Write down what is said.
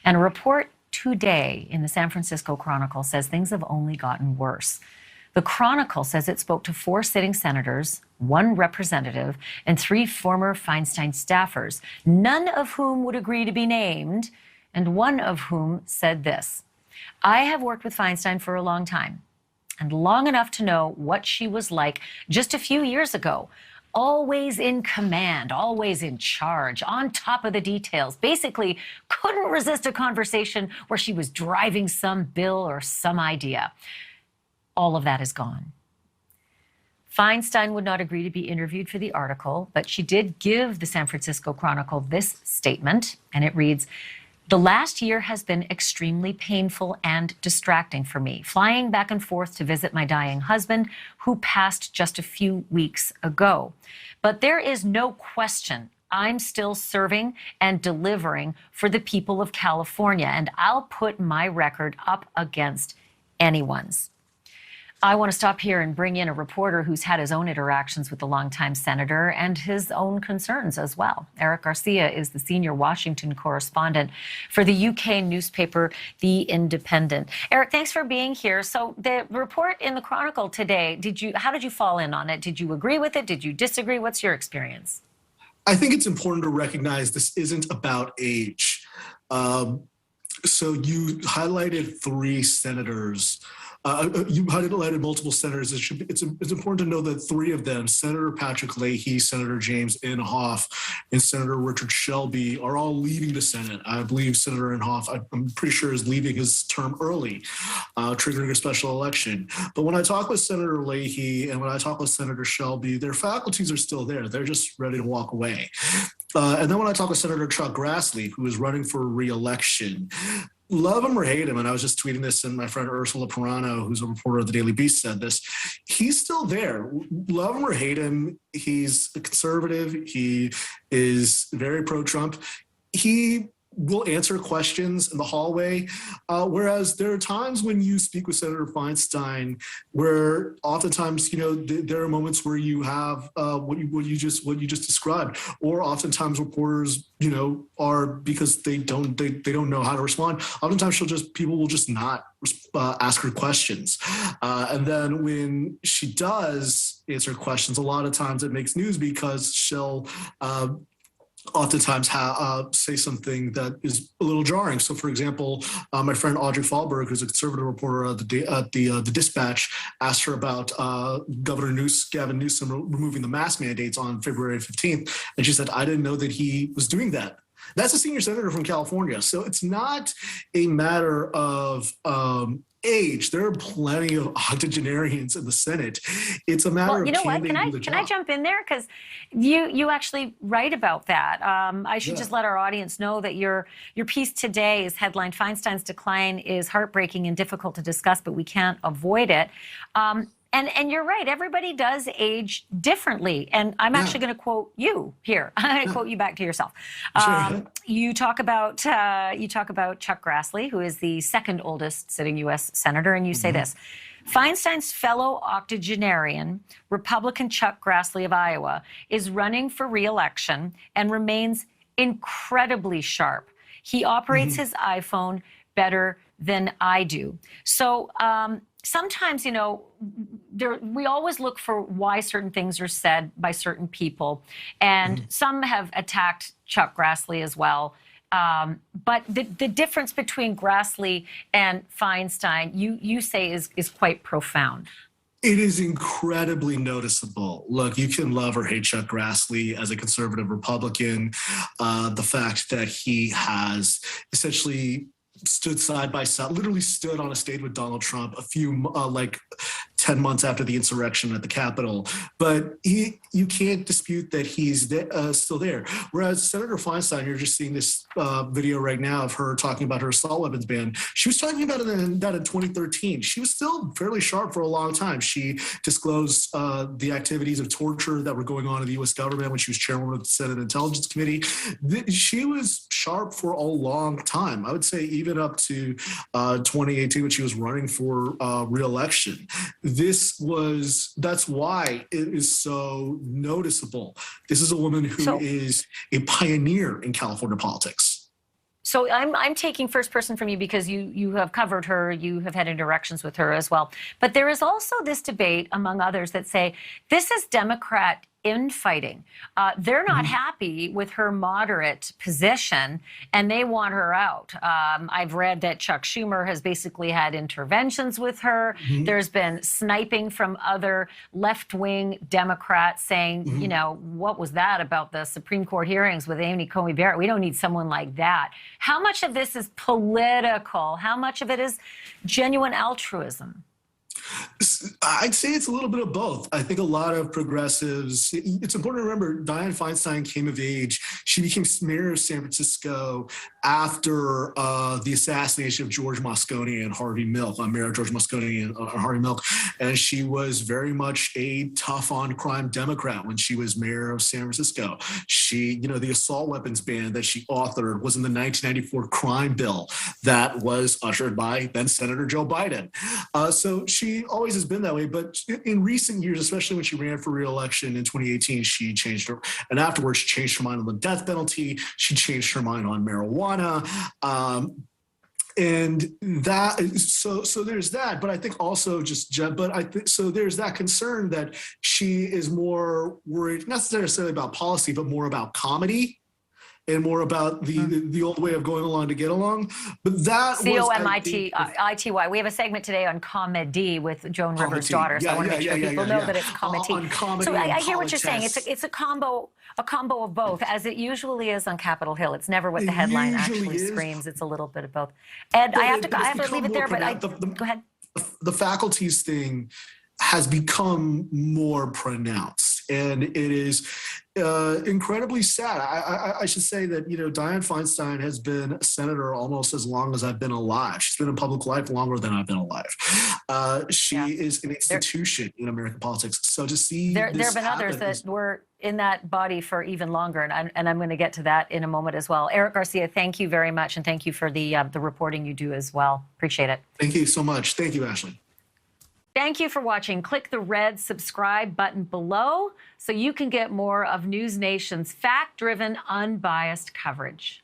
And a report today in the San Francisco Chronicle says things have only gotten worse. The Chronicle says it spoke to 4 sitting senators, 1 representative, and 3 former Feinstein staffers, none of whom would agree to be named, and one of whom said this: "I have worked with Feinstein for a long time, and long enough to know what she was like just a few years ago. Always in command, always in charge, on top of the details. Basically, couldn't resist a conversation where she was driving some bill or some idea." All of that is gone. Feinstein would not agree to be interviewed for the article, but she did give the San Francisco Chronicle this statement, and it reads, "The last year has been extremely painful and distracting for me, flying back and forth to visit my dying husband, who passed just a few weeks ago. But there is no question I'm still serving and delivering for the people of California, and I'll put my record up against anyone's." I want to stop here and bring in a reporter who's had his own interactions with the longtime senator and his own concerns as well. Eric Garcia is the senior Washington correspondent for the UK newspaper, The Independent. Eric, thanks for being here. So the report in the Chronicle today, how did you fall in on it? Did you agree with it? Did you disagree? What's your experience? I think it's important to recognize this isn't about age. So you highlighted 3 senators. You highlighted multiple senators. It's important to know that 3 of them, Senator Patrick Leahy, Senator James Inhofe, and Senator Richard Shelby, are all leaving the Senate. I believe Senator Inhofe, I'm pretty sure, is leaving his term early, triggering a special election. But when I talk with Senator Leahy and when I talk with Senator Shelby, their faculties are still there. They're just ready to walk away. And then when I talk with Senator Chuck Grassley, who is running for re-election, love him or hate him, and I was just tweeting this, and my friend Ursula Perano, who's a reporter of the Daily Beast, said this, he's still there. Love him or hate him, he's a conservative. He is very pro-Trump. He will answer questions in the hallway, whereas there are times when you speak with Senator Feinstein where oftentimes, there are moments where you have what you just described, or oftentimes reporters, are, because they don't know how to respond. Oftentimes people will just not ask her questions, and then when she does answer questions, a lot of times it makes news because she'll oftentimes say something that is a little jarring. So, for example, my friend Audrey Fahlberg, who's a conservative reporter at the Dispatch, asked her about Governor Gavin Newsom removing the mask mandates on February 15th, and she said, "I didn't know that he was doing that." That's a senior senator from California. So it's not a matter of age. There are plenty of octogenarians in the Senate. It's a matter of Can I jump in there? Because you actually write about that. I should just let our audience know that your piece today is headlined, "Feinstein's decline is heartbreaking and difficult to discuss, but we can't avoid it." And you're right. Everybody does age differently. And I'm actually going to quote you here. I'm going to quote you back to yourself. Sure. You talk about Chuck Grassley, who is the 2nd oldest sitting U.S. senator, and you say this: "Feinstein's fellow octogenarian, Republican Chuck Grassley of Iowa, is running for re-election and remains incredibly sharp. He operates his iPhone better than I do." So sometimes, we always look for why certain things are said by certain people, and some have attacked Chuck Grassley as well. But the difference between Grassley and Feinstein, you say, is quite profound. It is incredibly noticeable. Look, you can love or hate Chuck Grassley as a conservative Republican. The fact that he has essentially stood side by side, literally stood on a stage with Donald Trump a few, 10 months after the insurrection at the Capitol. But you can't dispute that he's still there. Whereas Senator Feinstein, you're just seeing this video right now of her talking about her assault weapons ban. She was talking about that in 2013. She was still fairly sharp for a long time. She disclosed the activities of torture that were going on in the U.S. government when she was chairwoman of the Senate Intelligence Committee. She was sharp for a long time. I would say even up to 2018 when she was running for re-election. That's why it is so noticeable. This is a woman who is a pioneer in California politics. So I'm taking first person from you because you have covered her, you have had interactions with her as well. But there is also this debate among others that say this is Democrat infighting. They're not happy with her moderate position and they want her out. I've read that Chuck Schumer has basically had interventions with her. There's been sniping from other left-wing Democrats saying, you know, what was that about the Supreme Court hearings with Amy Coney Barrett? We don't need someone like that. How much of this is political? How much of it is genuine altruism? I'd say it's a little bit of both. I think a lot of progressives, it's important to remember Dianne Feinstein came of age. She became mayor of San Francisco after the assassination of George Moscone and Harvey Milk, Mayor George Moscone and Harvey Milk. And she was very much a tough on crime Democrat when she was mayor of San Francisco. She, you know, the assault weapons ban that she authored was in the 1994 crime bill that was ushered by then Senator Joe Biden. So she always has been that way, but in recent years, especially when she ran for re-election in 2018, she changed her, and afterwards she changed her mind on the death penalty. She changed her mind on marijuana. And that, so there's that, but I think also so there's that concern that she is more worried, not necessarily about policy, but more about comedy and more about the old way of going along to get along. But that C-O-M-I-T-I-T-Y. We have a segment today on comedy with Joan Rivers' daughter, so I want to make sure people know that it's comedy. On comedy. So I hear what you're saying. It's a combo of both, as it usually is on Capitol Hill. It's never what the headline actually screams. It's a little bit of both. Ed, I have to leave it there, but go ahead. The faculties thing has become more pronounced, and it is incredibly sad. I should say that, you know, Dianne Feinstein has been a senator almost as long as I've been alive. She's been in public life longer than I've been alive. She is an institution in American politics. So to see there have been others that were in that body for even longer, and I'm going to get to that in a moment as well. Eric Garcia, thank you very much, and thank you for the reporting you do as well. Appreciate it. Thank you so much. Thank you, Ashleigh. Thank you for watching. Click the red subscribe button below so you can get more of NewsNation's fact-driven, unbiased coverage.